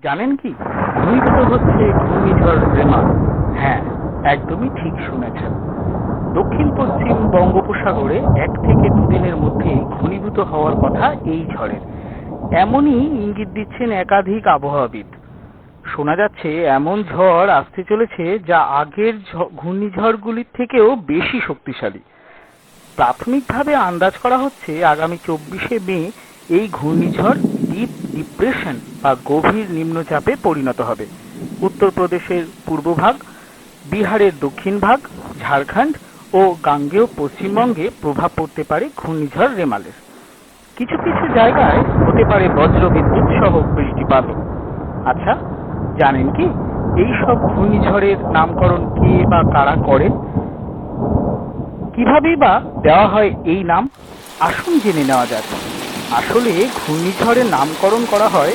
জানেন কি ঘনীভূত হচ্ছে ঘূর্ণিঝড় রেমা? হ্যাঁ, একদমই ঠিক শুনেছেন। দক্ষিণ পশ্চিম বঙ্গোপসাগরে 1 থেকে 2 দিনের মধ্যেই ঘনীভূত হওয়ার কথা এই ঝড়ের। এমনই ইঙ্গিত দিচ্ছেন একাধিক আবহাওয়াবিদ। শোনা যাচ্ছে এমন ঝড় আসতে চলেছে যা আগের ঘূর্ণিঝড়গুলির থেকেও বেশি শক্তিশালী। প্রাথমিকভাবে আন্দাজ করা হচ্ছে আগামী 24শে মে এই ঘূর্ণিঝড় ডিপ ডিপ্রেশন বা গভীর নিম্নচাপে পরিণত হবে। উত্তরপ্রদেশের পূর্বভাগ, বিহারের দক্ষিণ ভাগ, ঝাড়খণ্ড ও গাঙ্গেয় পশ্চিমবঙ্গে প্রভাব পড়তে পারে ঘূর্ণিঝড় রেমালের। কিছু কিছু জায়গায় হতে পারে বজ্রবিদ্যুৎ সহ বৃষ্টিপাত। আচ্ছা, জানেন কি এই সব ঘূর্ণিঝড়ের নামকরণ কে বা কারা করেন? কিভাবেই বা দেওয়া হয় এই নাম? আসুন জেনে নেওয়া যাক। আসলে ঘূর্ণিঝড়ের নামকরণ করা হয়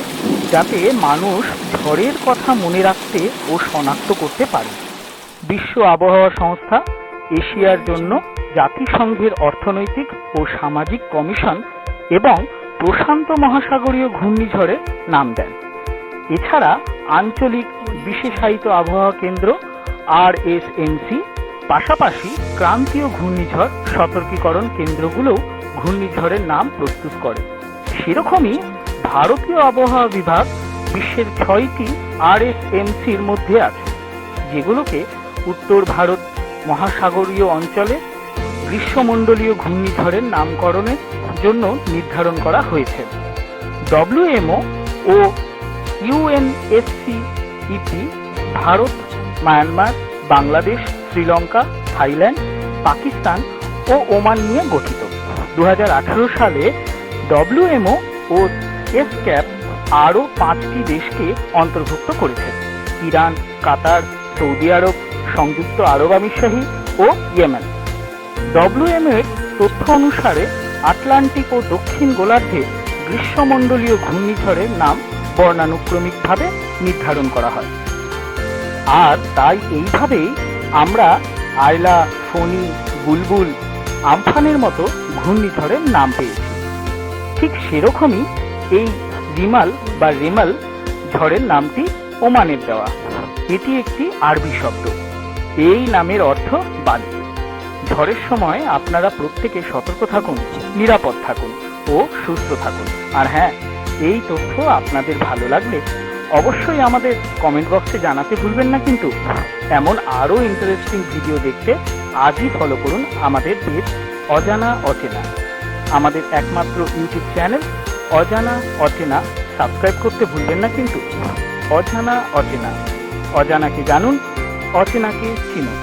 যাতে মানুষ ঝড়ের কথা মনে রাখতে ও শনাক্ত করতে পারে। বিশ্ব আবহাওয়া সংস্থা, এশিয়ার জন্য জাতিসংঘের অর্থনৈতিক ও সামাজিক কমিশন এবং প্রশান্ত মহাসাগরীয় ঘূর্ণিঝড়ের নাম দেন। এছাড়া আঞ্চলিক বিশেষায়িত আবহাওয়া কেন্দ্র RSMC, পাশাপাশি ক্রান্তীয় ঘূর্ণিঝড় সতর্কীকরণ কেন্দ্রগুলোও ঘূর্ণিঝড়ের নাম প্রস্তুত করে। সেরকমই ভারতীয় আবহাওয়া বিভাগ বিশ্বের 6টি RSMCর মধ্যে আছে, যেগুলোকে উত্তর ভারত মহাসাগরীয় অঞ্চলে গ্রীষ্মমণ্ডলীয় ঘূর্ণিঝড়ের নামকরণের জন্য নির্ধারণ করা হয়েছে। WMO ও UNSCEP Bharat, Myanmar, Bangladesh, Sri Lanka, Thailand, Pakistan ও ওমান নিয়ে গঠিত। 2018 সালে WMO ও SCAP আরও 5টি দেশকে অন্তর্ভুক্ত করেছে: ইরান, কাতার, সৌদি আরব, সংযুক্ত আরব আমিরশাহী ও ইয়েমেন। WMO এর তথ্য অনুসারে আটলান্টিক ও দক্ষিণ গোলার্ধে গ্রীষ্মমণ্ডলীয় ঘূর্ণিঝড়ের নাম বর্ণানুক্রমিকভাবে নির্ধারণ করা হয়। আর তাই এইভাবেই আমরা আয়লা, ফণী, বুলবুল, আমফানের মতো ঘূর্ণিঝড়ের নাম পেয়েছি। ঠিক সেরকমই এই রিমাল বা রেমাল ঝড়ের নামটি ওমানের দেওয়া। এটি একটি আরবি শব্দ। এই নামের অর্থ বালি। ঝড়ের সময় আপনারা প্রত্যেকে সতর্ক থাকুন, নিরাপদ থাকুন ও সুস্থ থাকুন। আর হ্যাঁ, এই তথ্য আপনাদের ভালো লাগলে অবশ্যই আমাদের কমেন্ট বক্সে জানাতে ভুলবেন না কিন্তু। এমন আরও ইন্টারেস্টিং ভিডিও দেখতে আজই ফলো করুন আমাদের পেজ অজানা অচেনা। আমাদের একমাত্র ইউটিউব চ্যানেল অজানা অচেনা সাবস্ক্রাইব করতে ভুলবেন না কিন্তু। অজানা অচেনা, অজানাকে জানুন, অচেনাকে চিনুন।